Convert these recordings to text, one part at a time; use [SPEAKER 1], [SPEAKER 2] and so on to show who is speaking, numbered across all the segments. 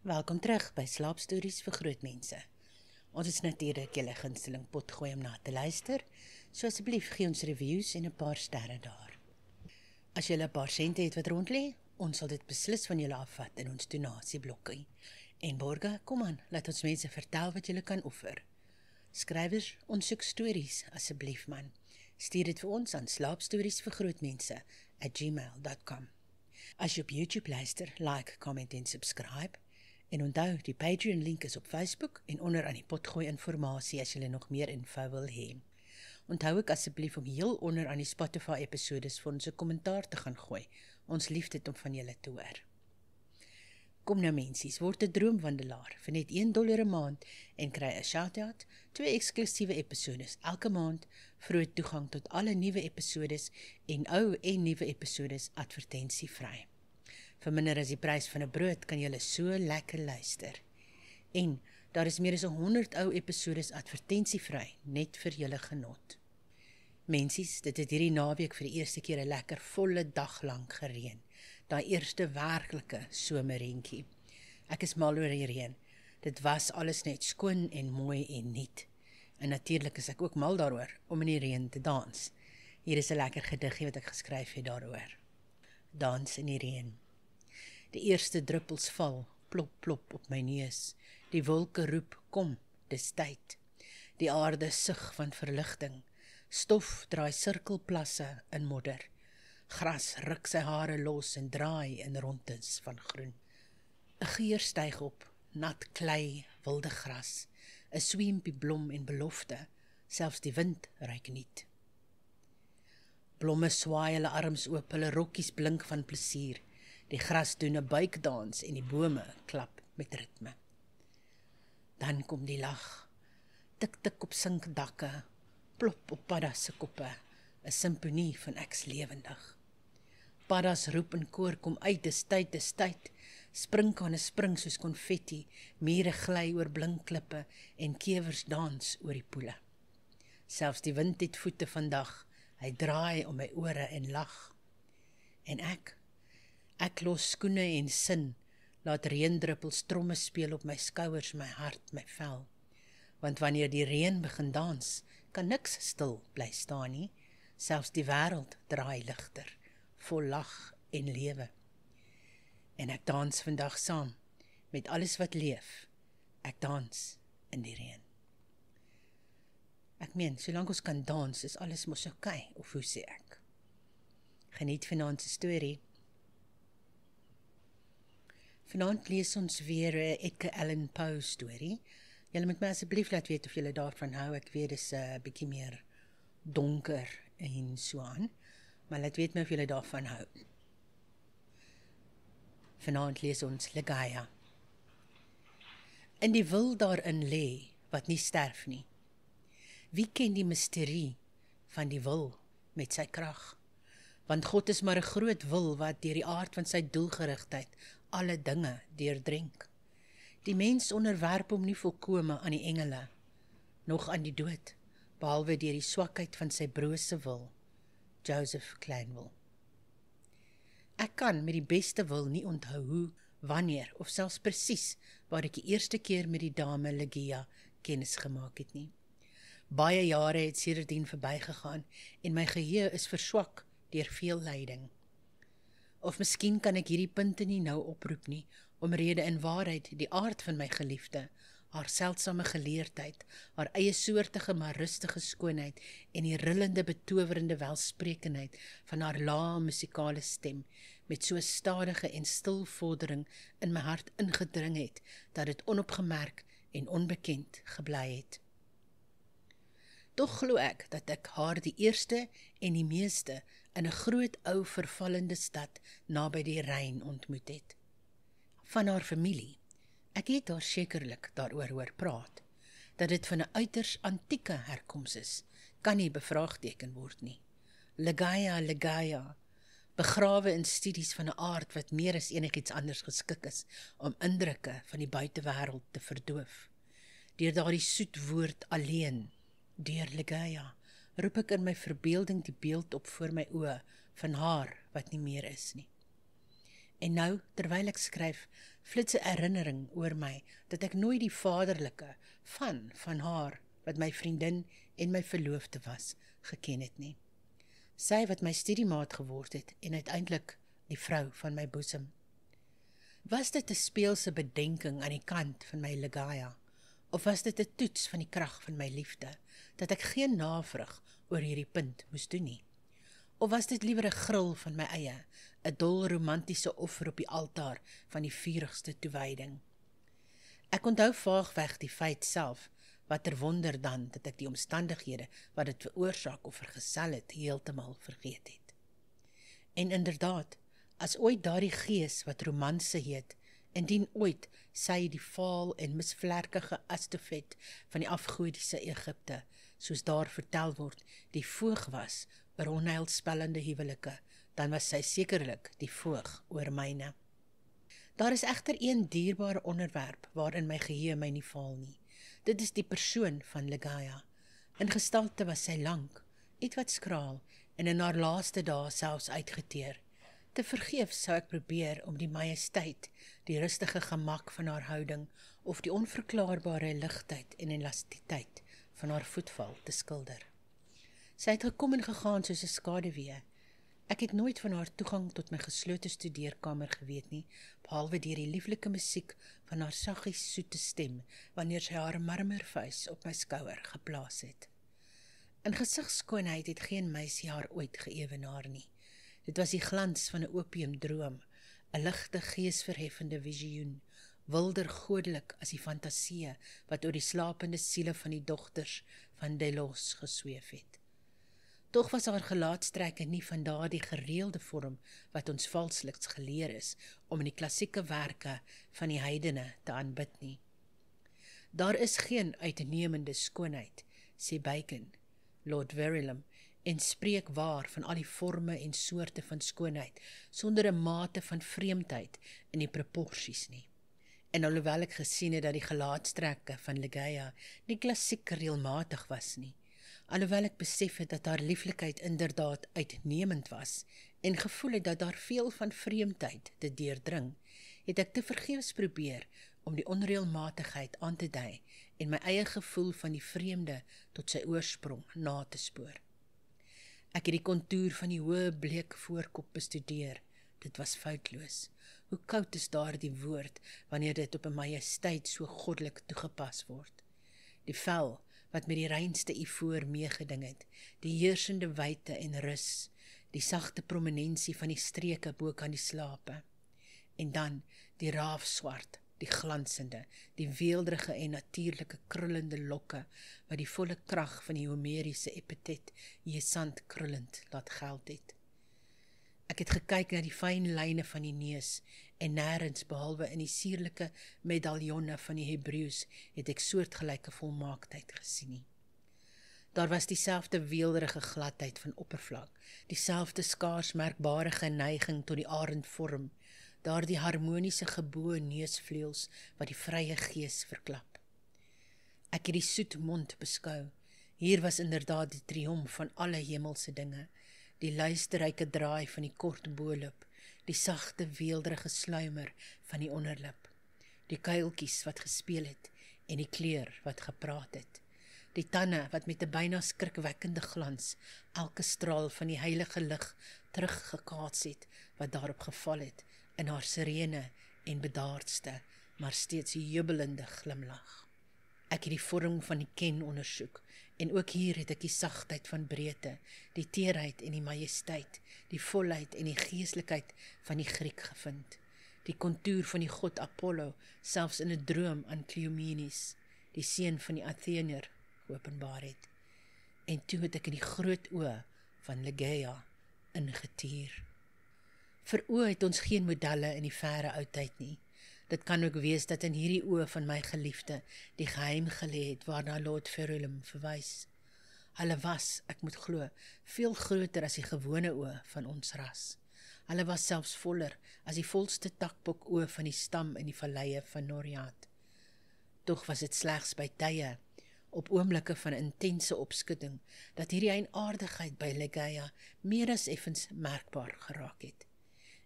[SPEAKER 1] Welkom terug by Slaapstories vir Grootmense. Ons is natuurlik julle gunsteling potgooi om na te luister, so asseblief gee ons reviews en 'n paar sterre daar. As julle 'n paar sente het wat rond lê, ons sal dit beslis van julle afvat in ons donasieblokkie. En borge, kom aan, laat ons mense vertel wat julle kan offer. Skrywers, ons soek stories, asseblief man. Stuur dit vir ons aan slaapstoriesvirgrootmense@gmail.com. As jy op YouTube luister, like, comment en subscribe. En onthou, die Patreon link is op Facebook en onder aan die potgooi informasie as jy nog meer info wil hê. Onthou ook asseblief om heel onder aan die Spotify episodes vir ons 'n kommentaar te gaan gooi. Ons lief dit om van julle te hoor. Kom nou mensies, word 'n droomwandelaar vir net $1 'n maand en kry 'n shout-out, 2 eksklusiewe episodes elke maand, vroeg toegang tot alle nuwe episodes en ou en nuwe episodes advertensievry. Vir minder as die prys van 'n brood kan julle so lekker luister. En daar is meer as 100 ou episodes advertensievry net vir julle genot. Mensies, dit het hierdie naweek vir die eerste keer 'n lekker volle dag lank gereën. Daai eerste werklike somerreentjie. Ek is mal oor die reën. Dit was alles net skoon en mooi en nuut. En natuurlik is ek ook mal daaroor om in die reën te dans. Hier is 'n lekker gediggie wat ek geskryf het daaroor. Dans in die reën. Die eerste druppels val, plop plop op my neus. Die wolke roep, kom, dis tyd. Die aarde sug van verligting. Stof draai sirkelplasse in modder. Gras ruk sy hare los en draai in rondes van groen. 'n Geur styg op, nat klei, wilde gras, 'n sweempie blom en belofte, selfs die wind ruik niet. Blomme swaai hulle arms oop, hulle rokkies blink van plesier. Die gras doen 'n buikdans en die bome klap met ritme. Dan kom die lag, tik tik op sinkdakke, plop op paddas se koppe, 'n simfonie van ek's lewendig. Paddas roep in koor, kom uit, dis tyd, sprinkane spring soos konfetti, mure gly oor blinkklippe en kewers dans oor die poele. Selfs die wind het voete vandag, hy draai om my ore en lag. En ek los skoene en sin, laat reendruppels tromme speel op my skouers, my hart, my vel. Want wanneer die reën begin dans, kan niks stil bly staan nie, selfs die wêreld draai ligter, vol lag en lewe. En ek dans vandag saam, met alles wat leef, ek dans in die reën. Ek meen, solank ons kan dans, is alles mos oukei, of hoe sê ek? Geniet vanaand se storie. Vanaand lees ons weer 'n Edgar Allan Poe storie. Julle moet my asseblief laat weet of julle daarvan hou. Ek weet dis 'n bietjie meer donker en so aan, maar laat weet my of julle daarvan hou. Vanaand lees ons Ligeia. In die wil daarin lê wat nie sterf nie. Wie ken die misterie van die wil met sy krag? Want God is maar 'n groot wil wat deur die aard van sy doelgerigtheid alle dinge deurdrenk. Die mens onderwerp hom nie volkome aan die engele, nog aan die dood, behalwe deur die swakheid van sy brose wil. Joseph Clanwell. Ek kan met die beste wil nie onthou hoe, wanneer of selfs presies waar ek die eerste keer met die dame Ligeia kennis gemaak het nie. Baie jare het sedertdien verbygegaan en my geheue is verswak deur veel lyding. Of miskien kan ek hierdie punte nie nou oproep nie, omrede in waarheid die aard van my geliefde, haar seldsame geleerdheid, haar eie soortige maar rustige skoonheid en die rillende betowerende welsprekendheid van haar lae musikale stem, met so stadige en stil vordering in my hart ingedring het, dat dit onopgemerk en onbekend gebly het. Tog glo ek dat ek haar die eerste en die meeste in 'n groot ou vervallende stad naby die Ryn ontmoet het. Van haar familie, ek het haar sekerlik daaroor hoor praat, dat dit van 'n uiters antieke herkoms is, kan nie bevraagteken word nie. Ligeia, begrawe in studies van 'n aard wat meer as enigiets anders geskik is om indrukke van die buitewêreld te verdoof. Deur daardie soet woord alleen, deur Ligeia, roep ek in my verbeelding die beeld op voor my oë van haar wat nie meer is nie. En nou, terwyl ek skryf, flits 'n herinnering oor my, dat ek nooit die vaderlike van haar, wat my vriendin en my verloofde was, geken het nie. Sy wat my studiemaat geword het, en uiteindelik die vrou van my boesem. Was dit 'n speelse bedenking aan die kant van my Legaia, of was dit 'n toets van die krag van my liefde, dat ek geen navraag oor hierdie punt moes doen nie? Of was dit liewer 'n gril van my eie, 'n dol romantiese offer op die altaar van die vurigste toewyding? Ek onthou vaagweg die feit self, watter wonder dan, dat ek die omstandighede wat dit veroorsaak of vergesel het, heeltemal vergeet het. En inderdaad, as ooit daardie gees wat romanse heet, indien ooit sy die vaal en misvlerkige Astofet van die afgodiese Egipte, soos daar vertel word, die voog was oor onheilspellende huwelike, dan was sy sekerlik die voog oor myne. Daar is egter een dierbare onderwerp waarin my geheue my nie faal nie. Dit is die persoon van Legaia. In gestalte was sy lank, ietwat skraal en in haar laaste dae selfs uitgeteer. Te vergeefs sou ek probeer om die majesteit, die rustige gemak van haar houding of die onverklaarbare ligtheid en elastisiteit van haar voetval te skilder. Sy het gekom en gegaan soos 'n skaduwee. Ek het nooit van haar toegang tot my geslote studeerkamer geweet nie, behalwe deur die lieflike musiek van haar saggies soete stem, wanneer sy haar marmervuis op my skouer geplaas het. In gesigskoonheid het geen meisie haar ooit geëwenaar nie. Dit was die glans van 'n opiumdroom, 'n ligte geesverheffende visioen, wilder godelik as die fantasie wat oor die slapende siele van die dogters van Delos gesweef het. Tog was haar gelaatstrekke nie van daardie gereelde vorm wat ons valsliks geleer is om in die klassieke werke van die heidene te aanbid nie. Daar is geen uitnemende skoonheid, sê Bacon, Lord Verulam, en spreek waar van al die vorme en soorte van skoonheid, sonder 'n mate van vreemdheid in die proporsies nie. En alhoewel ek gesien het dat die gelaatstrekke van Legaia nie klassiek reëlmatig was nie, alhoewel ek besef het dat haar lieflikheid inderdaad uitnemend was, en gevoel het dat daar veel van vreemdheid te deurdring, het ek te vergeefs probeer om die onreëlmatigheid aan te dui en my eie gevoel van die vreemde tot sy oorsprong na te spoor. Ek het die kontour van die hoë bleek voorkop bestudeer. Dit was foutloos. Hoe koud is daar die woord, wanneer dit op 'n majesteit so goddelik toegepas word. Die vel, wat met die reinste ivoor meegeding het, die heersende wyte en rus, die sagte prominensie van die streke bo kan die slape. En dan die raafswart, die glansende, die weelderige en natuurlike krullende lokke, wat die volle krag van die homeriese epitet jesant krullend laat geld het. Ek het gekyk na die fyn lyne van die neus, en nêrens behalwe in die sierlike medaljonne van die Hebreëus het ek soortgelyke volmaaktheid gesien nie. Daar was dieselfde weelderige gladheid van oppervlak, dieselfde skaars merkbare neiging tot die arendvorm, daardie harmoniese geboë neusvleuels wat die vrye gees verklap. Ek het die soet mond beskou. Hier was inderdaad die triomf van alle hemelse dinge, die luisterryke draai van die kort bolip, die sagte weelderige sluimer van die onderlip, die kuiltjies wat gespeel het en die kleur wat gepraat het, die tande wat met 'n byna skrikwekkende glans elke straal van die heilige lig teruggekaats het wat daarop geval het in haar serene en bedaardste, maar steeds jubelende glimlag. Ek het die vorm van die ken ondersoek, en ook hier het ek die sagtheid van breedte, die teerheid en die majesteit, die volheid en die geeslikheid van die Griek gevind, die kontour van die god Apollo, selfs in 'n droom aan Cleomenes, die seun van die Athener, geopenbaar het. En toe het ek in die groot oë van Legaia ingetuur. Vir oë het ons geen modelle in die verre oudtyd nie. Dit kan ook wees dat in hierdie oë van my geliefde die geheim gelê het waarna Lord Verulam verwys. Hulle was, ek moet glo, veel groter as die gewone oë van ons ras. Hulle was selfs voller as die volste takbok oë van die stam in die valleie van Noriat. Tog was dit slegs by tye, op oomblikke van intense opskudding, dat hierdie eienaardigheid by Legaia meer as effens merkbaar geraak het.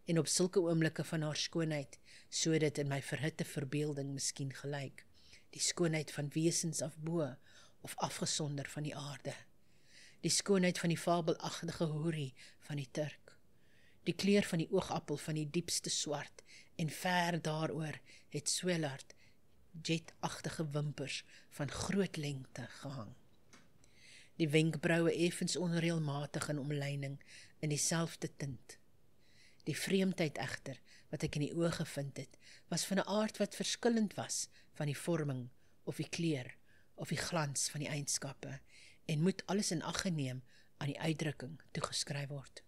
[SPEAKER 1] en op sulke oomblikke van haar skoonheid, so dit in my verhitte verbeelding miskien gelyk, die skoonheid van wesens af bo, of afgesonder van die aarde, die skoonheid van die fabelagtige hoerie van die Turk, die kleur van die oogappel van die diepste swart, en ver daaroor het Swellard jetagtige wimpers van groot lengte gehang. Die wenkbroue effens onreëlmatig in omlyning in dieselfde tint. Die vreemdheid egter, wat ek in die oë gevind het, was van 'n aard wat verskillend was van die vorming, of die kleur, of die glans van die eienskappe, en moet alles in ag geneem aan die uitdrukking toegeskryf word.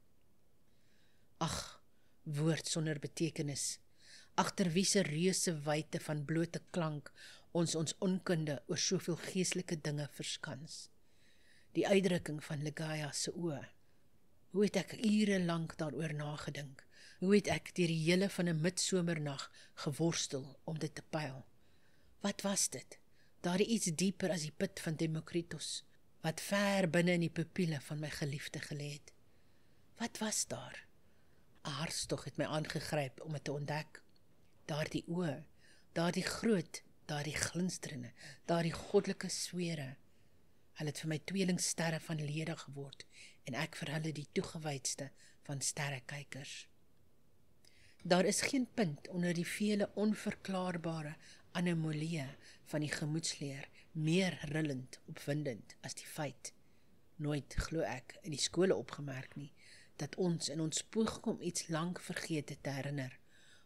[SPEAKER 1] Ag, woord sonder betekenis, agter wie se reuse wyte van blote klank ons onkunde oor soveel geestelike dinge verskans. Die uitdrukking van Ligeia se oë. Hoe het ek ure lank daaroor nagedink? Hoe het ek deur die hele van 'n midsomernag geworstel om dit te pyl? Wat was dit? Daar iets dieper as die put van Demokritos, wat ver binne in die pupille van my geliefde gelê het. Wat was daar? 'n Hartstog het my aangegryp om dit te ontdek. Daardie oë, daardie groot, daardie glinsterende, daardie goddelike swere. Hulle het vir my tweelingsterre van lede geword, en ek vir hulle die toegewydste van sterrekykers. Daar is geen punt onder die vele onverklaarbare anomalieë van die gemoedsleer meer rillend opwindend as die feit, nooit glo ek in die skole opgemerk nie, dat ons in ons poging om iets lank vergete te herinner,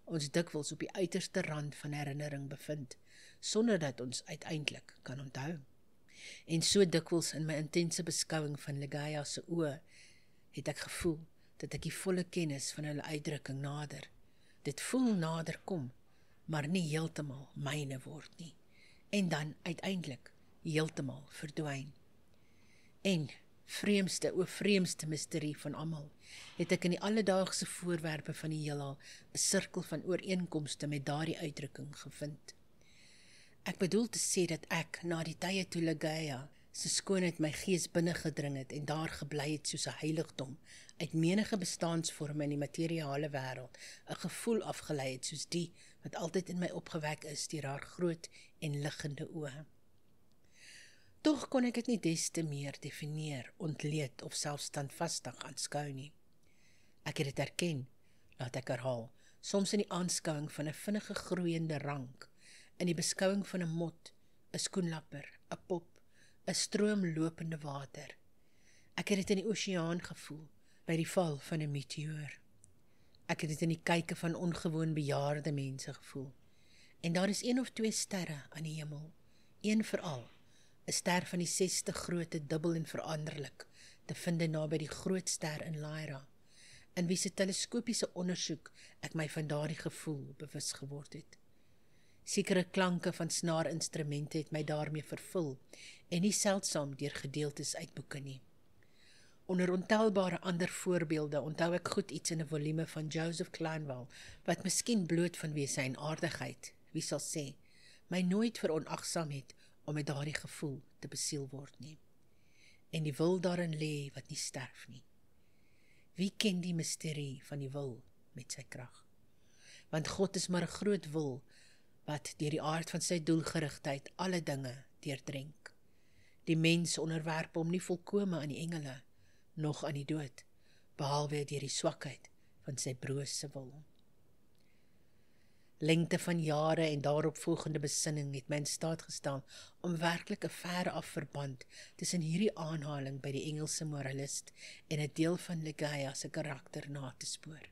[SPEAKER 1] ons dikwels op die uiterste rand van herinnering bevind, sonder dat ons uiteindelik kan onthou. En so dikwels in my intense beskouing van Ligeia se oë, het ek gevoel dat ek die volle kennis van hulle uitdrukking nader. Dit voel nader kom, maar nie heeltemal myne word nie, en dan uiteindelik heeltemal verdwyn. En vreemdste misterie van almal, het ek in die alledaagse voorwerpe van die heelal 'n sirkel van ooreenkomste met daardie uitdrukking gevind. Ek bedoel te sê dat ek, na die tye toe Ligeia se skoonheid my gees binnengedring het en daar gebly het soos 'n heiligdom, uit menige bestaansvorme in die materiale wêreld, 'n gevoel afgelei het soos die wat altyd in my opgewek is deur haar groot en liggende oë. Tog kon ek dit nie des te meer definieer, ontleed of selfs standvastig aanskou nie. Ek het dit erken, laat ek herhaal, soms in die aanskouing van 'n vinnige groeiende rank, in die beskouing van 'n mot, 'n skoenlapper, 'n pop, 'n stroom lopende water. Ek het dit in die oseaan gevoel, by die val van 'n meteoor. Ek het dit in die kyke van ongewoon bejaarde mense gevoel. En daar is 1 of 2 sterre aan die hemel, een veral, 'n ster van die 60 grootte dubbel en veranderlik, te vind naby die groot ster in Lyra, in wie se teleskopiese ondersoek ek my van daardie gevoel bewus geword het. Sekere klanke van snaarinstrumente het my daarmee vervul, en nie seldsaam deur gedeeltes uit boeke nie. Onder ontelbare ander voorbeelde onthou ek goed iets in 'n volume van Joseph Kleinwell, wat miskien bloot vanweë sy aardigheid, wie sal sê, my nooit veronagsaam het om met daardie gevoel te besiel word nie. En die wil daarin lê wat nie sterf nie. Wie ken die misterie van die wil met sy krag? Want God is maar 'n groot wil, wat deur die aard van sy doelgerigtheid alle dinge deurdrenk. Die mens onderwerp hom nie volkome aan die engele, nog aan die dood, behalwe deur die swakheid van sy brose wil. Lengte van jare en daaropvolgende besinning het my in staat gestel om werklik 'n verre af verband tussen hierdie aanhaling by die Engelse moralist en 'n deel van Ligeia se karakter na te spoor.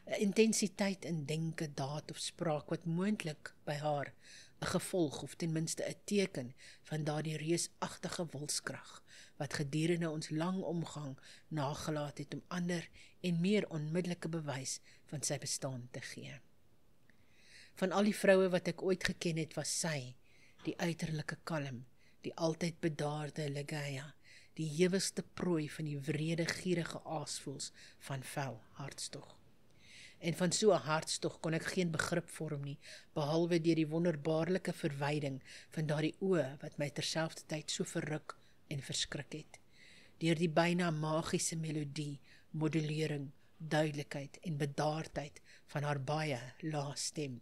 [SPEAKER 1] 'n Intensiteit in denke, daad of spraak wat moontlik by haar 'n gevolg of ten minste 'n teken van daardie reusagtige wilskrag wat gedurende ons lang omgang nagelaat het om ander en meer onmiddellike bewys van sy bestaan te gee. Van al die vroue wat ek ooit geken het, was sy, die uiterlike kalm, die altyd bedaarde Ligeia, die hewigste prooi van die wrede gierige aasvoels van fel hartstog. En van so 'n hartstog kon ek geen begrip vorm nie, behalwe deur die wonderbaarlike verwyding van daardie oë wat my terselfdertyd so verruk en verskrik het, deur die byna magiese melodie, modulering, duidelikheid en bedaardheid van haar baie lae stem,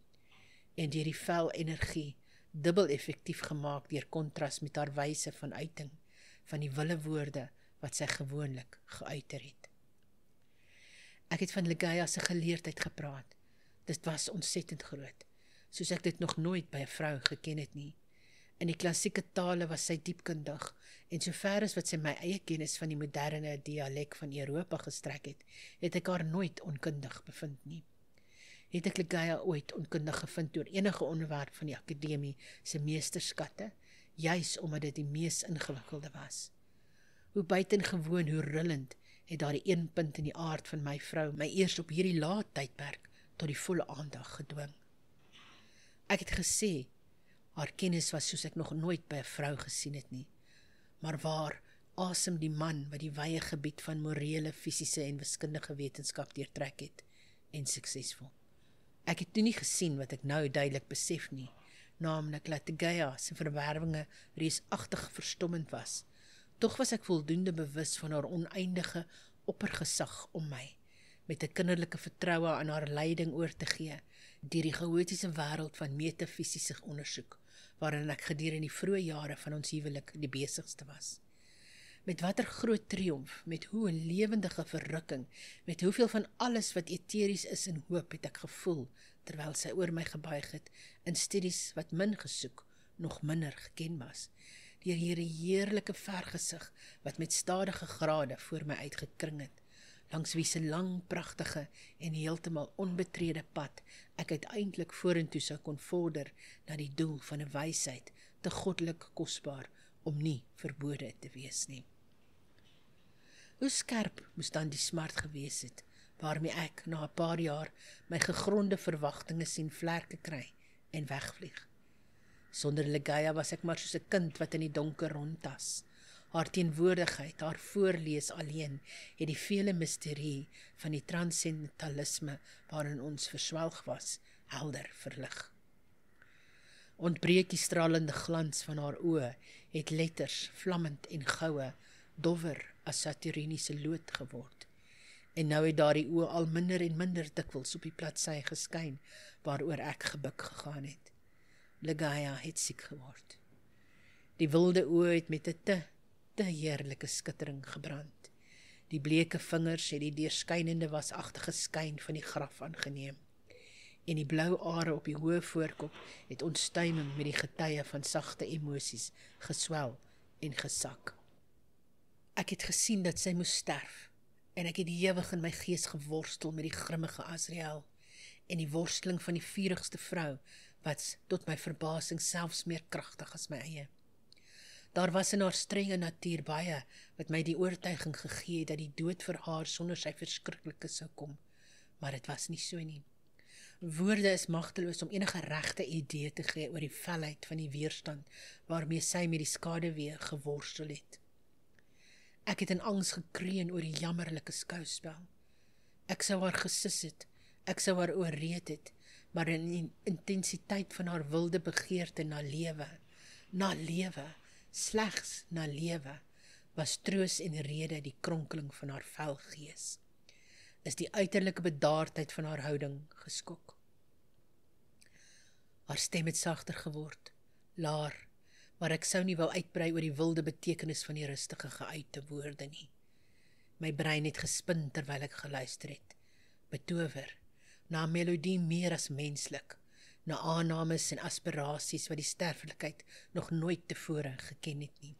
[SPEAKER 1] en deur die fel energie dubbel effektief gemaak deur kontras met haar wyse van uiting van die wille woorde wat sy gewoonlik geuiter het. Ek het van Legaia se geleerdheid gepraat. Dit was ontsettend groot, soos ek dit nog nooit by 'n vrou geken het nie. In die klassieke tale was sy diepkundig, en sover as wat sy my eie kennis van die moderne dialek van Europa gestrek het ek haar nooit onkundig bevind nie. Het ek Legaia ooit onkundig gevind oor enige onderwerp van die akademie se meesterskatte, juis omdat dit die mees ingewikkelde was. Hoe buitengewoon, hoe rillend, het daardie een punt in die aard van my vrou my eers op hierdie laat tydperk tot die volle aandag gedwing. Ek het gesê, haar kennis was soos ek nog nooit by 'n vrou gesien het nie, maar waar asem die man wat die wye gebied van morele, fisiese en wiskundige wetenskap deurtrek het, en suksesvol. Ek het toe nie gesien wat ek nou duidelik besef nie, naamlik dat Legaia se verwerwinge reusagtig verstommend was. Tog was ek voldoende bewus van haar oneindige oppergesag om my, met 'n kinderlike vertroue aan haar leiding oor te gee, deur die chaotiese wêreld van metafisiese ondersoek, waarin ek gedurende die vroeë jare van ons huwelik die besigste was. Met watter groot triomf, met hoe 'n lewendige verrukking, met hoeveel van alles wat eteries is en hoop het ek gevoel, terwyl sy oor my gebuig het, in studies wat min gesoek, nog minder geken was, deur hierdie heerlike vergesig wat met stadige grade voor my uitgekring het, langs wie se lang, pragtige en heeltemal onbetrede pad ek uiteindelik vorentoe sou kon vorder na die doel van 'n wysheid, te goddelik kosbaar om nie verbode te wees nie. Hoe skerp moes dan die smart gewees het, waarmee ek na 'n paar jaar my gegronde verwagtinge sien vlerke kry en wegvlieg. Sonder Legaia was ek maar soos 'n kind wat in die donker rondtas. Haar teenwoordigheid, haar voorlees alleen, het die vele misterie van die transcendentalisme waarin ons verswelg was, helder verlig. Ontbreek die stralende glans van haar oë, het letters, vlammend en goue, dowwer as saturniniese lood geword. En nou het daardie oë al minder en minder dikwels op die bladsy geskyn, waaroor ek gebuk gegaan het. Legaia het siek geword. Die wilde oë het met 'n te heerlike skittering gebrand. Die bleke vingers het die deurskynende wasagtige skyn van die graf aangeneem. En die blou are op die hoë voorkop het ontstuiming met die getye van sagte emosies geswel en gesak. Ek het gesien dat sy moes sterf, en ek het ewig in my gees geworstel met die grimmige Azrael, en die worsteling van die vurigste vrou, wat tot my verbasing selfs meer kragtig as my eie. Daar was in haar strenge natuur baie, wat my die oortuiging gegee het dat die dood vir haar sonder sy verskriklike sou kom, maar dit was nie so nie. Woorde is magteloos om enige regte idee te gee oor die felheid van die weerstand, waarmee sy met die skaduwee geworstel het. Ek het in angs gekreun oor die jammerlike skouspel. Ek sou haar gesus het, ek sou haar oorreed het, maar in die intensiteit van haar wilde begeerte na lewe, slegs na lewe, was troos en rede die kronkeling van haar vel gees. Is die uiterlike bedaardheid van haar houding geskok. Haar stem het sagter geword, laar, maar ek sou nie wou uitbrei oor die wilde betekenis van die rustige geuite woorde nie. My brein het gespin terwyl ek geluister het, betower, na 'n melodie meer as menslik, na aannames en aspirasies wat die sterflikheid nog nooit tevore geken het nie.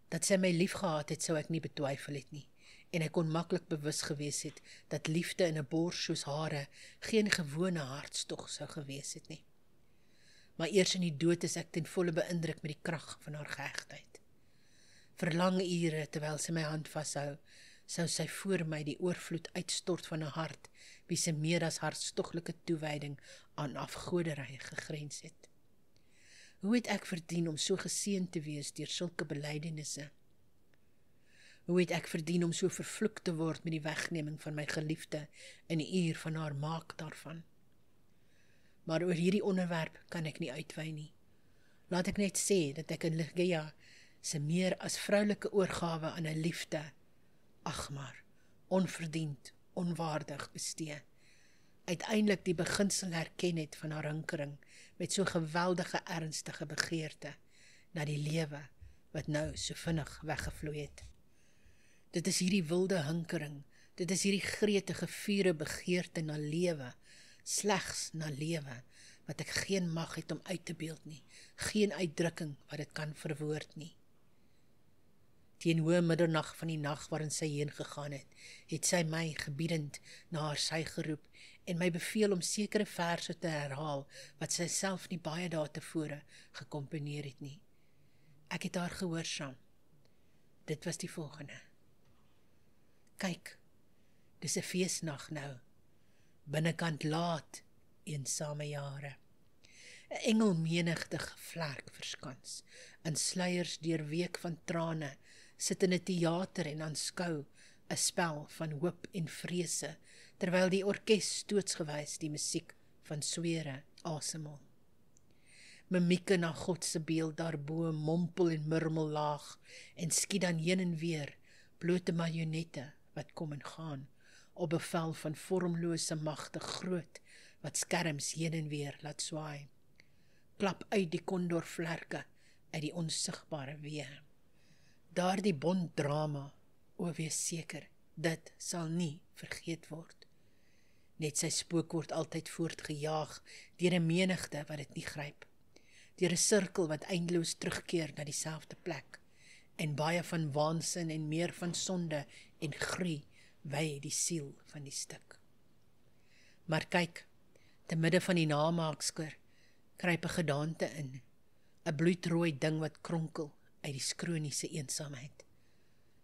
[SPEAKER 1] Dat sy my liefgehad het, sou ek nie betwyfel het nie, en ek kon maklik bewus gewees het, dat liefde in 'n bors soos hare geen gewone hartstog sou gewees het nie. Maar eers in die dood is ek ten volle beïndruk met die krag van haar gehegtheid. Vir lange ure, terwyl sy my hand vashou, sou sy voor my die oorvloed uitstort van 'n hart, wie se meer as hartstoglike toewyding aan afgoderry gegrens het. Hoe het ek verdien om so geseën te wees deur sulke belydenisse? Hoe het ek verdien om so vervloek te word met die wegneming van my geliefde in die uur van haar maak daarvan? Maar oor hierdie onderwerp kan ek nie uitwy nie. Laat ek net sê dat ek in Legaia se meer as vroulike oorgawe aan 'n liefde, ag maar, onverdiend, onwaardig bestee. Uiteindelik die beginsel herken het van haar hinkering met so geweldige ernstige begeerte na die lewe wat nou so vinnig weggevloei het. Dit is hierdie wilde hinkering, dit is hierdie gretige vure begeerte na lewe, slegs na lewe, wat ek geen mag het om uit te beeld nie, geen uitdrukking wat dit kan verwoord nie. Teen hoë middernag van die nag waarin sy heen gegaan het sy my gebiedend na haar sy geroep en my beveel om sekere verse te herhaal wat sy self nie baie dae tevore gekomponeer het nie. Ek het haar gehoorsaam. Dit was die volgende. Kyk, dis 'n feesnag nou, binnekant laat, eensame jare. 'n Engelmenigte gevlerk verskans, in sluiers deurweek van trane, sit in 'n teater en aanskou 'n spel van hoop en vrese, terwyl die orkes stootsgewys die musiek van swere asemhaal. Mimieke na God se beeld daarbo mompel en murmel laag, en skiet dan heen en weer, blote marionette wat kom en gaan, op bevel van vormlose magte groot, wat skerms heen en weer laat swaai. Klap uit die kondorvlerke, uit die onsigbare wee. Daardie bond drama, o wees seker, dit sal nie vergeet word. Net sy spook word altyd voortgejaag, deur 'n menigte wat dit nie gryp, deur 'n sirkel wat eindeloos terugkeer na dieselfde plek, en baie van waansin en meer van sonde en grie wy die siel van die stuk. Maar kyk, te midde van die namaaksker, kruip 'n gedaante in, 'n bloedrooi ding wat kronkel uit die skroniese eensaamheid.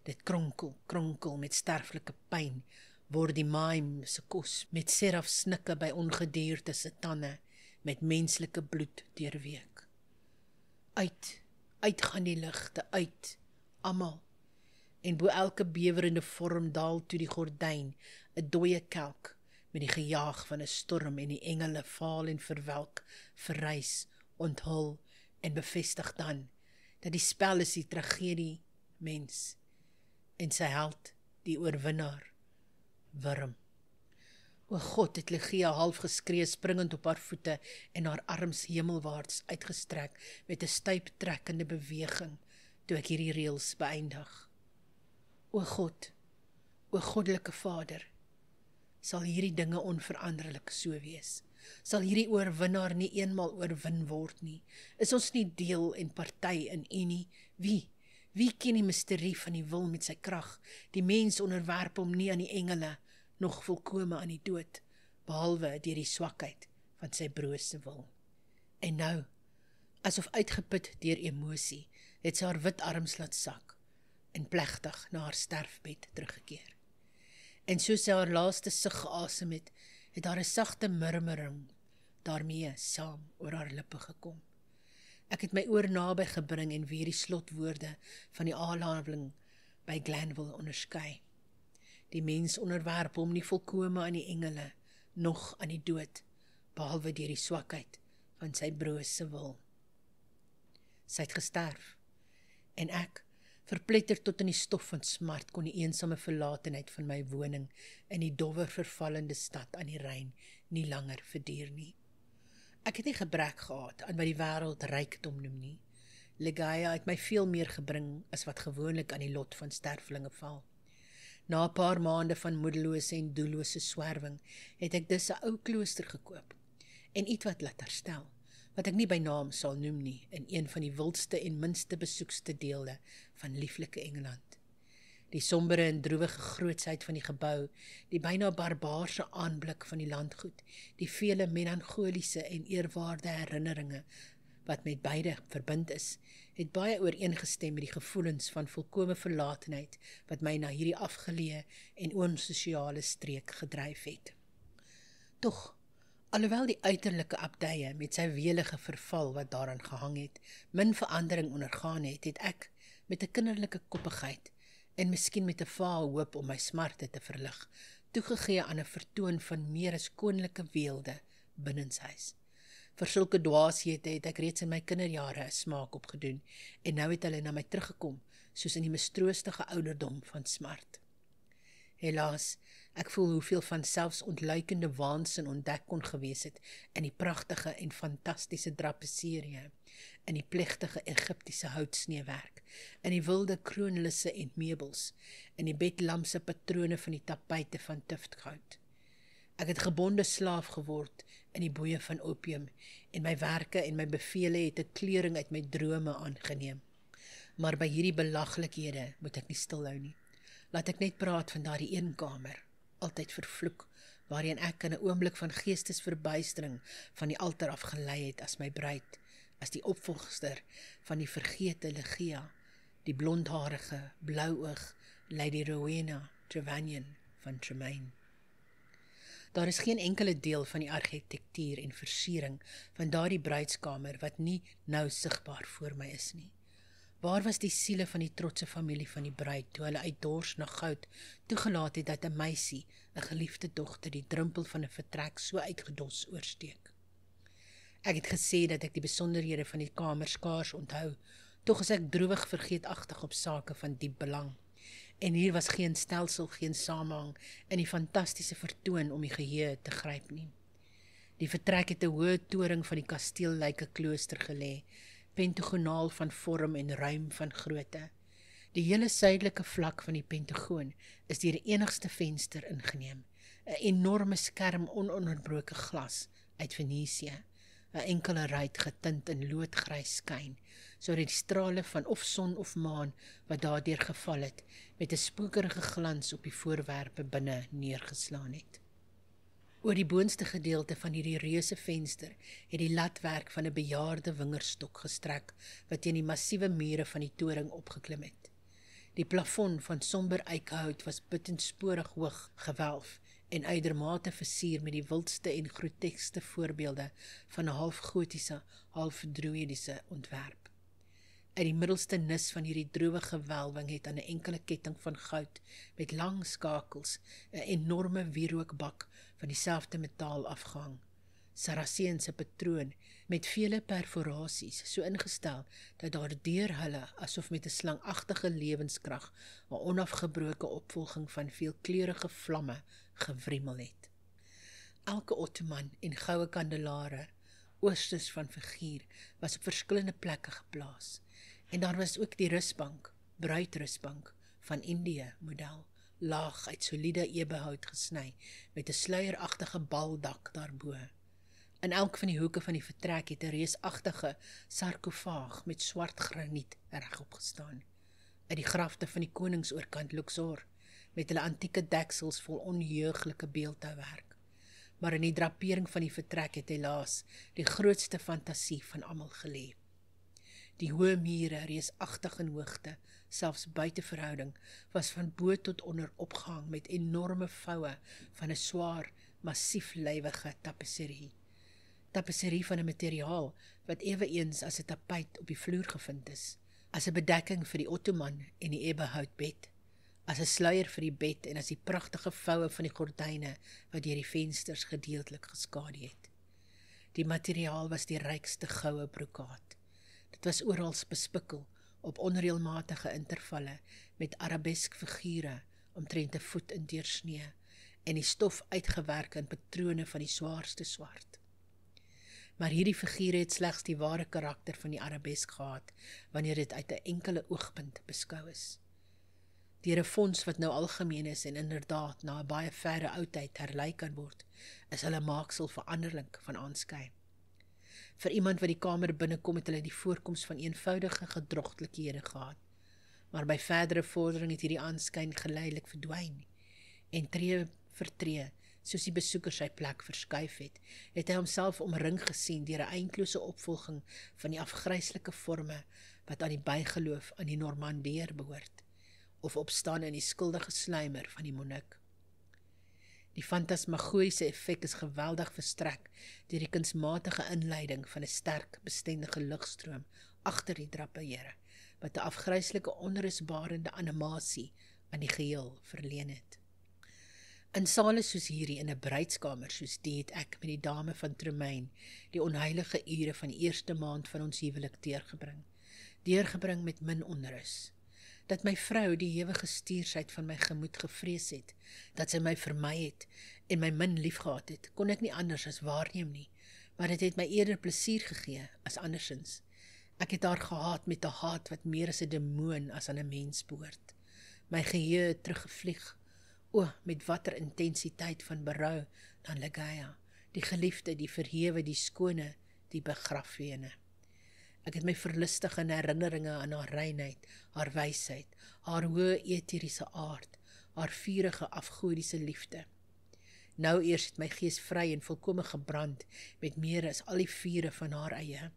[SPEAKER 1] Dit kronkel met sterflike pyn, word die maim se kos, met seraf snikke by ongedierte se tande, met menslike bloed deurweek. Uit gaan die ligte, uit, almal, en bo elke bewerende vorm daal toe die gordyn, 'n dooie kelk, met die gejaag van 'n storm en die engele vaal en verwelk, verrys, onthul en bevestig dan, dat die spel is die tragedie mens, en sy held, die oorwinnaar, Wurm. O God, het Ligia half geskree, springend op haar voete en haar arms hemelwaarts uitgestrek met 'n stuiptrekkende beweging, toe ek hierdie reëls beëindig. O God, o Goddelike Vader, sal hierdie dinge onveranderlik so wees? Sal hierdie oorwinnaar nie eenmal oorwin word nie? Is ons nie deel en party in U nie? Wie ken die misterie van die wil met sy krag? Die mens onderwerp hom nie aan die engele, nog volkome aan die dood, behalwe deur die swakheid van sy brose wil. En nou, asof uitgeput deur emosie, het sy haar wit arms laat sak, en plegtig na haar sterfbed teruggekeer. En soos sy haar laaste sug geasem het, het daar 'n sagte murmuring daarmee saam oor haar lippe gekom. Ek het my oor naby gebring en weer die slotwoorde van die aanhaling by Glanville onderskei. Die mens onderwerp hom nie volkome aan die engele, nog aan die dood, behalwe deur die swakheid van sy brose wil. Sy het gesterf, en ek, verpletter tot in die stof van smart, kon die eensame verlatenheid van my woning in die dowwe vervallende stad aan die Ryn nie langer verduur nie. Ek het nie gebrek gehad aan wat die wêreld rykdom noem nie. Ligeia het my veel meer gebring as wat gewoonlik aan die lot van sterflinge val. Na 'n paar maande van moedelose en doellose swerwing, het ek dus 'n ou klooster gekoop en ietwat laat herstel, wat ek nie by naam sal noem nie, in een van die wildste en minste besoekste dele van lieflike Engeland. Die sombere en droewige grootsheid van die gebou, die byna barbaarse aanblik van die landgoed, die vele melancholiese en eerwaarde herinneringe wat met beide verbind is, het baie ooreengestem met die gevoelens van volkome verlatenheid wat my na hierdie afgeleë en onsosiale streek gedryf het. Tog, alhoewel die uiterlike abdye met sy welige verval wat daaraan gehang het, min verandering ondergaan het, het ek, met 'n kinderlike koppigheid, en miskien met 'n vaal hoop om my smarte te verlig, toegegee aan 'n vertoon van meer as koninklike weelde binnenshuis. Vir sulke dwaashede het ek reeds in my kinderjare 'n smaak opgedoen, en nou het hulle na my teruggekom, soos in die mistroostige ouderdom van smart. Helaas, Ek voel hoeveel van selfs ontluikende waansin ontdek kon gewees het in die pragtige en fantastiese drapeserie, in die plegtige Egiptiese houtsneewerk, in die wilde kroonlisse en meubels, in die bedlamse patrone van die tapuite van tuftgoud. Ek het gebonde slaaf geword in die boeie van opium, en my werke en my bevele het 'n kleuring uit my drome aangeneem. Maar by hierdie belaglikhede moet ek nie stilhou nie. Laat ek net praat van daardie een kamer, altyd vervloek, waarin ek in 'n oomblik van geestesverbuistering van die altaar af gelei het as my bruid, as die opvolgster van die vergete Ligia, die blondharige, blouoog Lady Rowena Trevanion van Tremaine. Daar is geen enkele deel van die argitektuur en versiering van daardie bruidskamer wat nie nou sigbaar voor my is nie. Waar was die siele van die trotse familie van die bruid, toe hulle uit dors na goud toegelaat het dat 'n meisie, 'n geliefde dogter, die drempel van 'n vertrek so uitgedos oorsteek? Ek het gesê dat ek die besonderhede van die kamer skaars onthou, tog is ek droewig vergeetagtig op sake van diep belang. En hier was geen stelsel, geen samehang in die fantastiese vertoon om die geheue te gryp nie. Die vertrek het 'n hoë toring van die kasteellyke klooster gelê, pentagonaal van vorm en ruim van grootte. Die hele suidelike vlak van die pentagoon is deur die enigste venster ingeneem, 'n enorme skerm ononderbroke glas uit Venesië, 'n enkele ruit getint in loodgrys skyn, sodat die strale van of son of maan wat daardeur geval het, met 'n spokerige glans op die voorwerpe binne neergeslaan het. Oor die boonste gedeelte van hierdie reuse venster het die latwerk van 'n bejaarde wingerstok gestrek, wat teen die massiewe mure van die toring opgeklim het. Die plafon van somber eikehout was buitensporig hoog gewelf en uitermate versier met die wildste en grotekste voorbeelde van 'n half-gotiese, half-druïdiese ontwerp. Uit die middelste nis van hierdie droewige gewelwing het aan 'n enkele ketting van goud met lang skakels 'n enorme wierookbak van dieselfde metaal afgehang. Saraceense patroon met vele perforasies, so ingestel dat daar deur hulle asof met 'n slangagtige lewenskrag 'n onafgebroke opvolging van veelkleurige vlamme gewrimmel het. Elke ottoman en goue kandelare, oosters van figuur, was op verskillende plekke geplaas. En daar was ook die rusbank, bruidrusbank, van Indië model, laag uit soliede ebehout gesny, met 'n sluieragtige baldak daarbo. In elk van die hoeke van die vertrek het 'n reusagtige sarkofaag met swart graniet regop gestaan. Uit die grafte van die koningsoorkant Luxor, met hulle antieke deksels vol onjeuglike beeldhouwerk. Maar in die drapering van die vertrek het helaas die grootste fantasie van almal gelê. Die hoë mure, reusagtig in hoogte, selfs buite verhouding, was van bo tot onder opgehang met enorme voue van 'n swaar, massieflywige tapisserie. Tapisserie van 'n materiaal wat eweens as 'n tapuit op die vloer gevind is, as 'n bedekking vir die ottoman en die ebehoutbed, as 'n sluier vir die bed en as die pragtige voue van die gordyne wat deur die vensters gedeeltelik geskadu het. Die materiaal was die rykste goue brokaat. Dit was oral bespikkel op onreëlmatige intervalle met arabesk figure omtrent 'n voet in deursnee en die stof uitgewerk in patrone van die swaarste swart. Maar hierdie figure het slegs die ware karakter van die arabesk gehad wanneer dit uit 'n enkele oogpunt beskou is. Deur 'n fonds wat nou algemeen is en inderdaad na 'n baie verre oudheid herlei kan word, is hulle maaksel veranderlik van aanskyn. Vir iemand wat die kamer binnekom het hulle die voorkoms van eenvoudige gedrogtelikhede gehad, maar by verdere vordering het hierdie aanskyn geleidelik verdwyn, en tree vir tree, soos die besoeker sy plek verskuif het hy homself omring gesien deur 'n eindelose opvolging van die afgryslike forme wat aan die bygeloof aan die Normandeer behoort, of opstaan in die skuldige sluimer van die monnik. Die fantasmagoïese effek is geweldig verstrek deur die kunsmatige inleiding van 'n sterk, bestendige ligstroom agter die drapeure, wat 'n afgryslike onrusbarende animasie aan die geheel verleen het. In sale soos hierdie, in 'n bruidskamer soos die, het ek met die dame van Tremaine die onheilige ure van die eerste maand van ons huwelik deurgebring met min onrus. dat my vrou die ewige stuursheid van my gemoed gevrees het, dat sy my vermy het en my min liefgehad het, kon ek nie anders as waarneem nie, maar dit het my eerder plesier gegee as andersins. Ek het haar gehaat met 'n haat wat meer as 'n demoon as aan 'n mens behoort. My geheue het teruggevlieg. Met watter intensiteit van berou dan Legaia, die geliefde, die verhewe, die skone, die begrafene. Ek het my verlustig in herinneringe aan haar reinheid, haar wysheid, haar hoë eteriese aard, haar vurige afgodiese liefde. Nou eers het my gees vry en volkome gebrand met meer as al die vure van haar eie.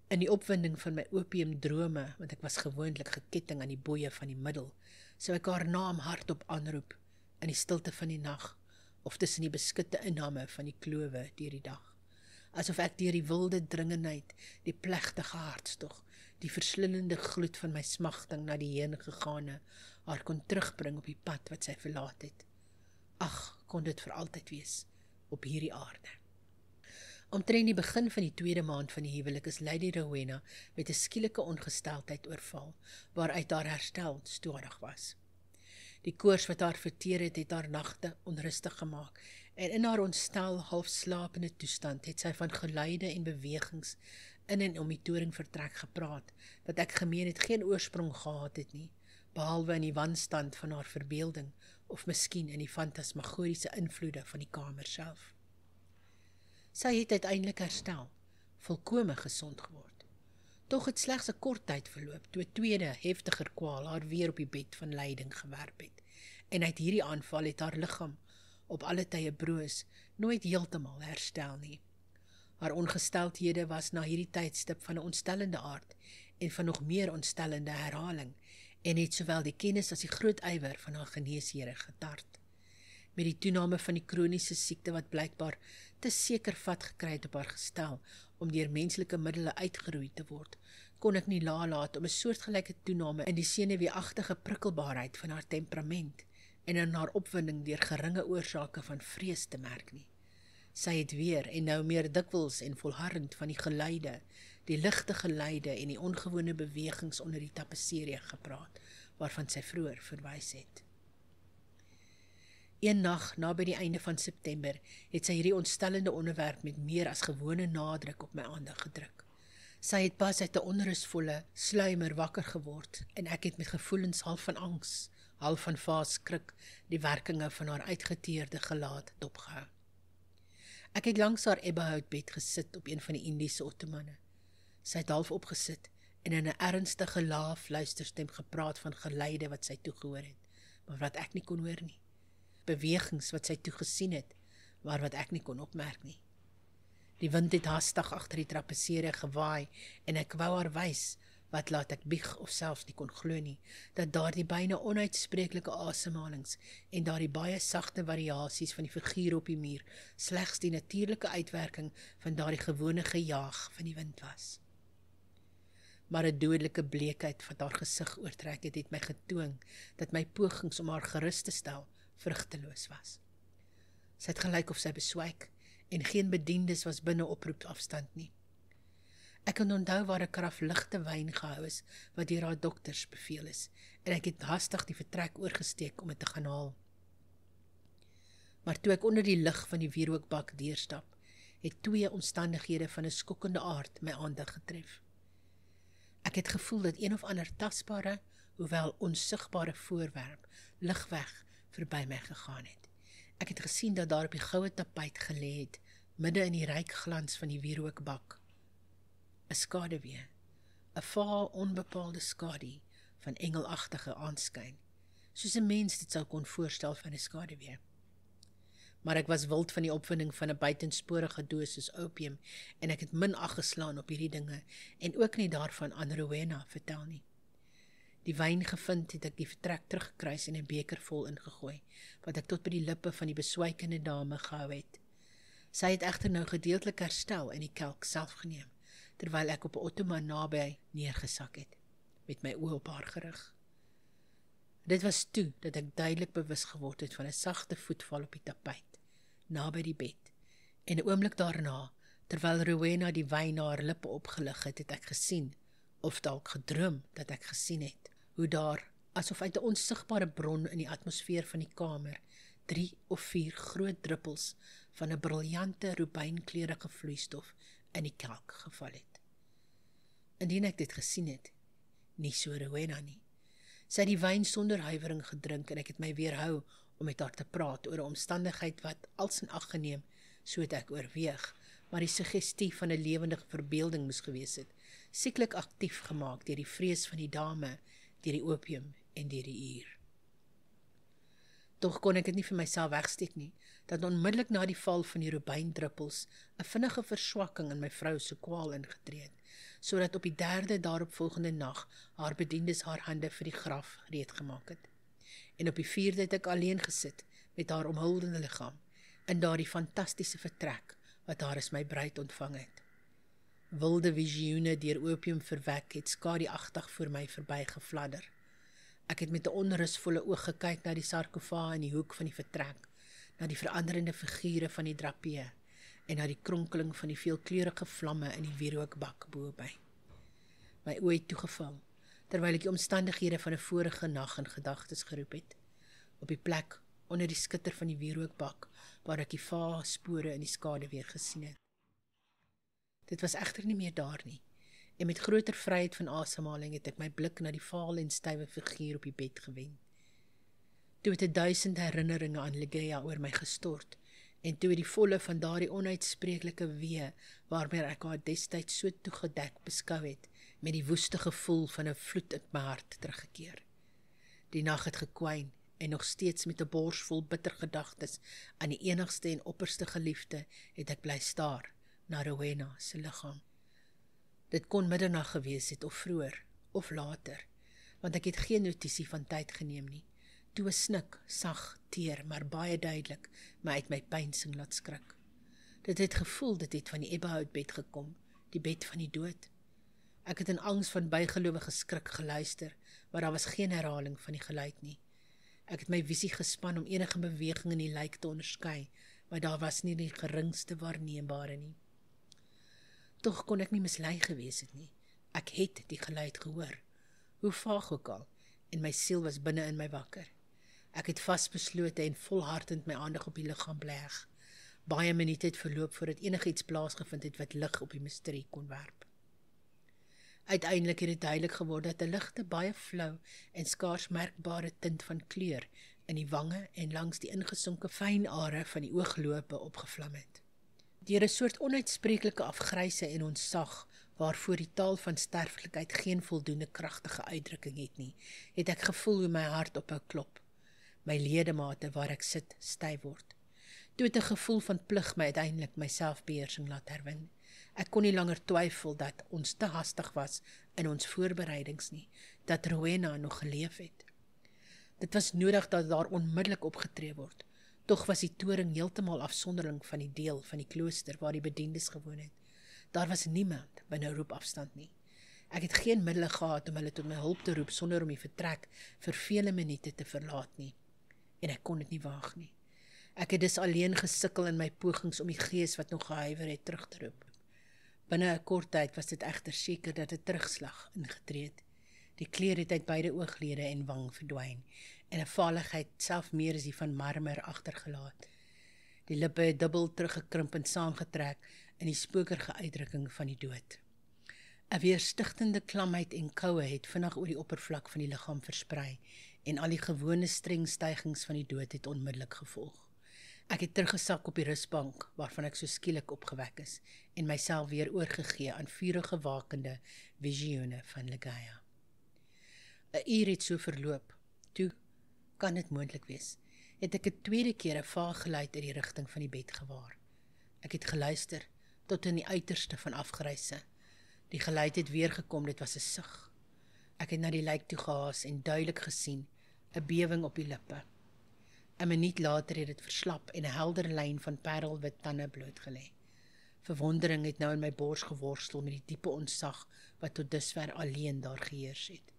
[SPEAKER 1] In die opwinding van my opiumdrome, want ek was gewoonlik geketting aan die boeie van die middel, sou ek haar naam hardop aanroep, in die stilte van die nag, of tussen die beskutte inname van die klowe deur die dag. Asof ek deur die wilde dringendheid, die plegtige hartstog, die verslindende gloed van my smagting na die heengegane, haar kon terugbring op die pad wat sy verlaat het. Ag, kon dit vir altyd wees, op hierdie aarde. Omtrent die begin van die 2de maand van die huwelik is Lady Rowena met 'n skielike ongesteldheid oorval, waaruit haar herstel stadig was. Die koors wat haar verteer het haar nagte onrustig gemaak, en in haar ontstel, half slapende toestand het sy van geluide en bewegings in en om die toringvertrek gepraat, wat ek gemeen het geen oorsprong gehad het nie, behalwe in die wanstand van haar verbeelding, of miskien in die fantasmagoriese invloede van die kamer self. Sy het uiteindelik herstel, volkome gesond geword. Tog het slegs 'n kort tyd verloop, toe 'n tweede, heftiger kwaal haar weer op die bed van lyding gewerp het, en uit hierdie aanval het haar liggaam, op alle tye broos, nooit heeltemal herstel nie. Haar ongesteldhede was na hierdie tydstip van 'n ontstellende aard, en van nog meer ontstellende herhaling, en het sowel die kennis as die groot ywer van haar geneeshere getart. Met die toename van die kroniese siekte wat blykbaar te seker vat gekry het op haar gestel, om deur menslike middele uitgeroei te word, kon ek nie laat om 'n soortgelyke toename in die senuweeagtige prikkelbaarheid van haar temperament en in haar opwinding deur geringe oorsake van vrees te merk nie. Sy het weer en nou meer dikwels en volhardend van die geluide, die ligte geluide en die ongewone bewegings onder die tapisserie gepraat, waarvan sy vroeër verwys het. Een nag, na by die einde van September, het sy hierdie ontstellende onderwerp met meer as gewone nadruk op my aandag gedruk. Sy het pas uit 'n onrusvolle sluimer wakker geword, en ek het met gevoelens half van angs, half van vaas skrik, die werkinge van haar uitgeteerde gelaat dopgehou. Ek het langs haar ebbehoutbed gesit op een van die Indiese ottomane. Sy het half opgesit en in 'n ernstige laaf luisterstem gepraat van geluide wat sy toegehoor het, maar wat ek nie kon hoor nie. Bewegings wat sy toegesien het, maar wat ek nie kon opmerk nie. Die wind het hastig agter die trapeseere gewaai, en ek wou haar wys, wat laat ek bieg of selfs nie kon glo nie, dat daardie byna onuitspreeklike asemhalings en daardie baie sagte variasies van die figuur op die muur slegs die natuurlike uitwerking van daardie gewone gejaag van die wind was. Maar 'n dodelike bleekheid wat haar gesig oortrek het my getoon dat my pogings om haar gerus te stel vrugteloos was. Sy het gelyk of sy beswyk, en geen bediendes was binne oproepafstand nie. Ek kan onthou waar 'n karaf ligte wyn gehou is, wat deur haar dokters beveel is, en ek het hastig die vertrek oorgesteek om dit te gaan haal. Maar toe ek onder die lig van die wierookbak deurstap, het 2 omstandighede van 'n skokkende aard my aandag getref. Ek het gevoel dat een of ander tasbare, hoewel onsigbare voorwerp, ligweg verby my gegaan het. Ek het gesien dat daar op die goue tapijt gelê het, midde in die ryk glans van die wierookbak, 'n skaduwee, 'n vaal onbepaalde skadu van engelagtige aanskyn, soos 'n mens dit sou kon voorstel van 'n skaduwee. Maar ek was wild van die opwinding van 'n buitensporige dosis opium, en ek het min ag geslaan op hierdie dinge, en ook nie daarvan aan Rowena vertel nie. Die wyn gevind het ek die vertrek teruggekruis en 'n beker vol ingegooi, wat ek tot by die lippe van die beswykende dame gehou het. Sy het egter nou gedeeltelik herstel en die kelk self geneem, terwyl ek op 'n ottoman naby neergesak het, met my oë op haar gerig. Dit was toe dat ek duidelik bewus geword het van 'n sagte voetval op die tapijt, naby die bed, en 'n oomblik daarna, terwyl Rowena die wyn na haar lippe opgelig het, het ek gesien, of dalk gedroom dat ek gesien het, hoe daar, asof uit 'n onsigbare bron in die atmosfeer van die kamer, 3 of 4 groot druppels van 'n briljante robijnkleurige vloeistof in die kelk geval het. Indien ek dit gesien het, nie so Rowena nie. Sy het die wyn sonder huiwering gedrink en ek het my weerhou om met haar te praat oor 'n omstandigheid wat, als in ag geneem, so het ek oorweeg, maar die suggestie van 'n lewendige verbeelding moes gewees het, sieklik aktief gemaak deur die vrees van die dame, deur die opium en deur die uur. Tog kon ek dit nie vir myself wegsteek nie, dat onmiddellik na die val van die robijndruppels 'n vinnige verswakking in my vrou se kwaal ingetree het, sodat op die 3de daaropvolgende nag haar bediendes haar hande vir die graf gereed gemaak het. En op die 4de het ek alleen gesit met haar omhuldende liggaam in daardie fantastiese vertrek wat haar as my bruid ontvang het. Wilde visioene deur opium verwek het skadu-agtig voor my verby gevladder. Ek het met 'n onrusvolle oog gekyk na die sarkofaag in die hoek van die vertrek, na die veranderende figure van die drapee en na die kronkeling van die veelkleurige vlamme in die wierookbak boby. My oë het toegeval, terwyl ek die omstandighede van 'n vorige nag in gedagtes geroep het, op die plek onder die skitter van die wierookbak, waar ek die vae spore in die skade weer gesien het. Dit was egter nie meer daar nie, en met groter vryheid van asemhaling het ek my blik na die vaal en stywe figuur op die bed gewend. Toe het 1000 herinneringe aan Ligeia oor my gestort, en toe het die volle van daardie onuitspreeklike wee, waarmee ek haar destyds so toegedek beskou het, met die woeste gevoel van 'n vloed in my hart teruggekeer. Die nag het gekwyn, en nog steeds met 'n bors vol bitter gedagtes aan die enigste en opperste geliefde, het ek bly staar na Rowena se liggaam. Dit kon middernag gewees het, of vroeër, of later, want ek het geen notisie van tyd geneem nie. Toe 'n snik, sag, teer, maar baie duidelik, my uit my pynsing laat skrik. Dit het gevoel, dit het van die ebbehoutbed gekom, die bed van die dood. Ek het in angs van bygelowige skrik geluister, maar daar was geen herhaling van die geluid nie. Ek het my visie gespan om enige beweging in die lijk te onderskei, maar daar was nie die geringste waarneembare nie. Tog kon ek nie mislei gewees het nie. Ek het die geluid gehoor, hoe vaag ook al, en my siel was binne in my wakker. Ek het vasbeslote en volhardend my aandag op die liggaam bleg. Baie minute het verloop voordat enigiets plaasgevind het wat lig op die misterie kon werp. Uiteindelik het dit duidelik geword dat 'n ligte, baie flou en skaars merkbare tint van kleur in die wange en langs die ingesonke fynare van die ooglope opgevlam het. Deur 'n soort onuitspreeklike afgryse en ontsag, waarvoor die taal van sterflikheid geen voldoende kragtige uitdrukking het nie, het ek gevoel hoe my hart ophou klop. My ledemate waar ek sit, styf word. Toe het 'n gevoel van plig my uiteindelik my selfbeheersing laat herwin. Ek kon nie langer twyfel dat ons te hastig was in ons voorbereidings nie, dat Rowena nog geleef het. Dit was nodig dat daar onmiddellik opgetree word. Tog was die toring heeltemal afsonderling van die deel van die klooster waar die bediendes gewoon het. Daar was niemand binne roepafstand nie. Ek het geen middele gehad om hulle tot my hulp te roep sonder om die vertrek vir vele minute te verlaat nie. En ek kon dit nie waag nie. Ek het dus alleen gesukkel in my pogings om die gees wat nog gehuiwer het terug te roep. Binne 'n kort tyd was dit egter seker dat 'n terugslag ingetree het. Die kleur het uit beide ooglede en wang verdwyn, en 'n valigheid self meer as die van marmer agtergelaat. Die lippe het dubbel teruggekrimp en saamgetrek in die spokerige uitdrukking van die dood. 'n Weerstigtende klamheid en koue het vinnig oor die oppervlak van die liggaam versprei, en al die gewone streng stygings van die dood het onmiddellik gevolg. Ek het teruggesak op die rusbank, waarvan ek so skielik opgewek is, en myself weer oorgegee aan vurige wakende visioene van Ligeia. 'n uur het so verloop. Toe, kan dit moontlik wees, het ek 'n tweede keer 'n vaag geluid uit die rigting van die bed gewaar. Ek het geluister, tot in die uiterste van afgryse. Die geluid het weer gekom, dit was 'n sug. Ek het na die lijk toe gehaas en duidelik gesien, 'n bewing op die lippe. 'n minuut later het dit verslap en 'n helder lyn van parelwit tande blootgelê. Verwondering het nou in my bors geworstel met die diepe ontsag wat tot dusver alleen daar geheers het.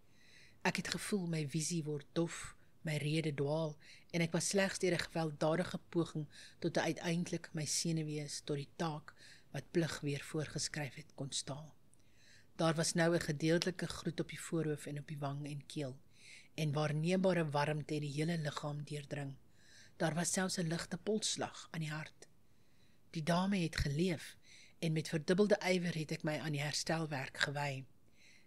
[SPEAKER 1] Ek het gevoel my visie word dof, my rede dwaal, en ek was slegs deur 'n gewelddadige poging tot 'n uiteindelik my senuwees tot die taak wat plig weer voorgeskryf het kon staal. Daar was nou 'n gedeeltelike groet op die voorhoof en op die wang en keel, en waarneembare warmte het die hele liggaam deurdring. Daar was selfs 'n ligte polsslag aan die hart. Die dame het geleef, en met verdubbelde ywer het ek my aan die herstelwerk gewy.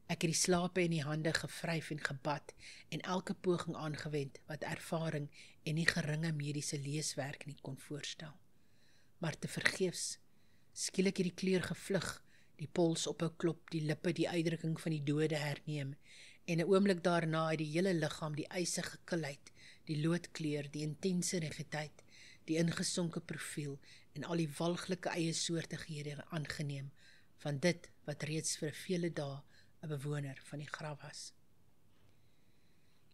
[SPEAKER 1] Ek het die slape in die hande gevryf en gebad, en elke poging aangewend wat ervaring en nie geringe mediese leeswerk nie kon voorstel. Maar te vergeefs, skielik het die kleur gevlug, die pols ophou klop, die lippe die uitdrukking van die dode herneem, en 'n oomblik daarna het die hele liggaam die ysige kilheid, die loodkleur, die intense rigiditeit, die ingesonke profiel en al die walglike eie soortighede aangeneem van dit wat reeds vir vele dae 'n bewoner van die graf was.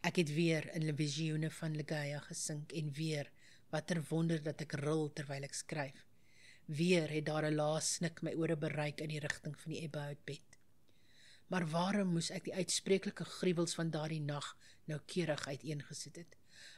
[SPEAKER 1] Ek het weer in die visioene van Ligeia gesink en weer, watter wonder dat ek ril terwyl ek skryf. Weer het daar 'n laas snik my ore bereik in die rigting van die Ebbehoutbed. Maar waarom moes ek die uitspreeklike gruwels van daardie nag noukeurig uiteengesit het?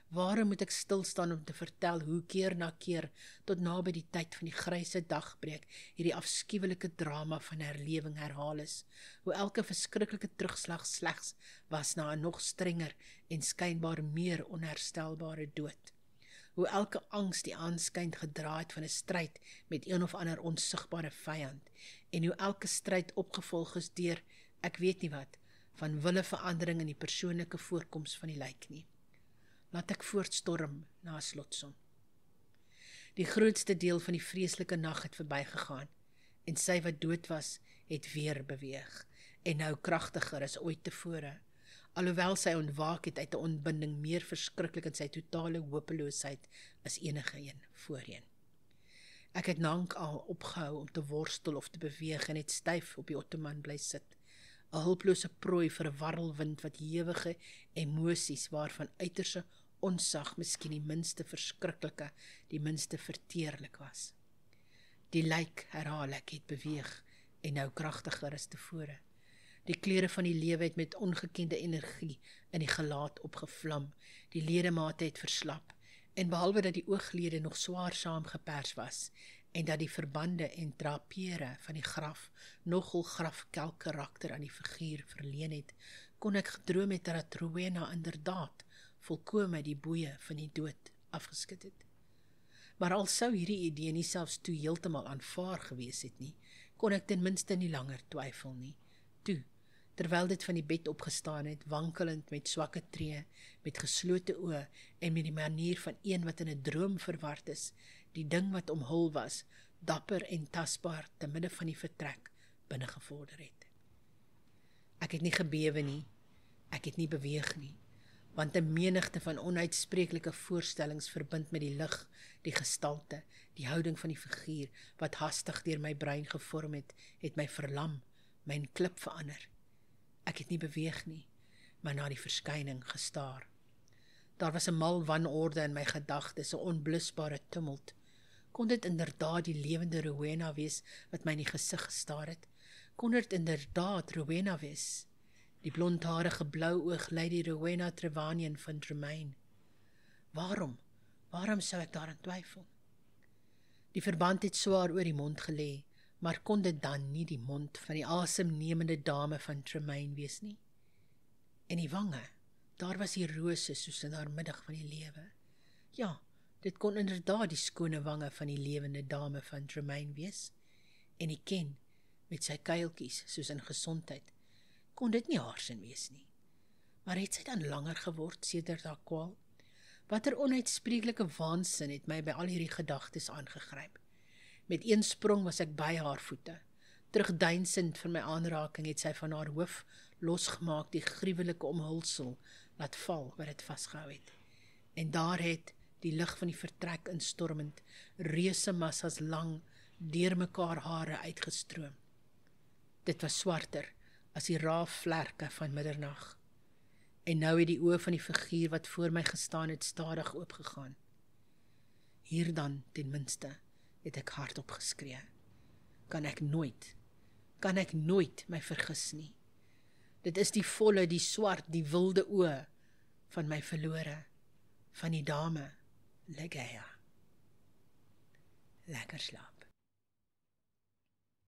[SPEAKER 1] Waarom moet ek stilstaan om te vertel hoe keer na keer tot naby die tyd van die gryse dagbreek hierdie afskuwelike drama van herlewing herhaal is, hoe elke verskriklike terugslag slegs was na 'n nog strenger en skynbaar meer onherstelbare dood, hoe elke angs die aanskyn gedra het van 'n stryd met een of ander onsigbare vyand, en hoe elke stryd opgevolg is deur, ek weet nie wat, van wille verandering in die persoonlike voorkoms van die lijk nie. Laat ek voortstorm na 'n slotsom. Die grootste deel van die vreeslike nag het verbygegaan, en sy wat dood was, het weer beweeg, en nou kragtiger as ooit tevore, alhoewel sy ontwaak het uit 'n ontbinding meer verskriklik in sy totale hopeloosheid as enige een voorheen. Ek het lank al opgehou om te worstel of te beweeg en het styf op die ottoman bly sit, 'n hulplose prooi vir 'n warrelwind wat ewige emosies waarvan uiterse onsag miskien die minste verskriklike, die minste verteerlik was. Die lijk, herhaal ek, het beweeg en nou kragtiger as tevore. Die kleure van die lewe het met ongekende energie in die gelaat opgevlam, die ledemate het verslap, en behalwe dat die ooglede nog swaar saamgepers was, en dat die verbande en drapere van die graf nogal grafkelk karakter aan die figuur verleen het, kon ek gedroom het dat Rowena inderdaad volkome die boeie van die dood afgeskit het. Maar al sou hierdie idee nie selfs toe heeltemal aanvaar gewees het nie, kon ek ten minste nie langer twyfel nie. Toe, terwyl dit van die bed opgestaan het, wankelend met swakke tree, met geslote oë en met die manier van een wat in 'n droom verward is, die ding wat omhul was, dapper en tasbaar te midde van die vertrek binnegevorder het. Ek het nie gebewe nie, ek het nie beweeg nie, want 'n menigte van onuitspreeklike voorstellings verbind met die lig, die gestalte, die houding van die figuur, wat hastig deur my brein gevorm het my verlam, my in klip verander. Ek het nie beweeg nie, maar na die verskyning gestaar. Daar was 'n mal wanorde in my gedagtes, 'n onblusbare tumult. Kon dit inderdaad die lewende Rowena wees wat my in die gesig gestaar het? Kon dit inderdaad Rowena wees? Die blondharige blou oog lei die Rowena Trevanian van Tremaine. Waarom sou ek daaraan twyfel? Die verband het swaar oor die mond gelê, maar kon dit dan nie die mond van die asemnemende dame van Tremaine wees nie? En die wange, daar was die rose soos in haar middag van die lewe. Ja, dit kon inderdaad die skone wange van die lewende dame van Tremaine wees. En die ken, met sy kuiltjies soos in gesondheid, kon dit nie haar sin wees nie. Maar het sy dan langer geword sedert haar kwaal? Watter onuitspreeklike waansin het my by al hierdie gedagtes aangegryp. Met een sprong was ek by haar voete. Terugdeinsend vir my aanraking het sy van haar hoof losgemaak die gruwelike omhulsel laat val wat dit vasgehou het. En daar het die lig van die vertrek instormend, reuse massas lang, deurmekaar hare uitgestroom. Dit was swarter as die raafvlerke van middernag. En nou het die oë van die figuur wat voor my gestaan het stadig oopgegaan. Hier dan, ten minste, het ek hardop geskree. Kan ek nooit my vergis nie. Dit is die volle, die swart, die wilde oë van my verlore, van die dame Ligeia. Lekker slaap.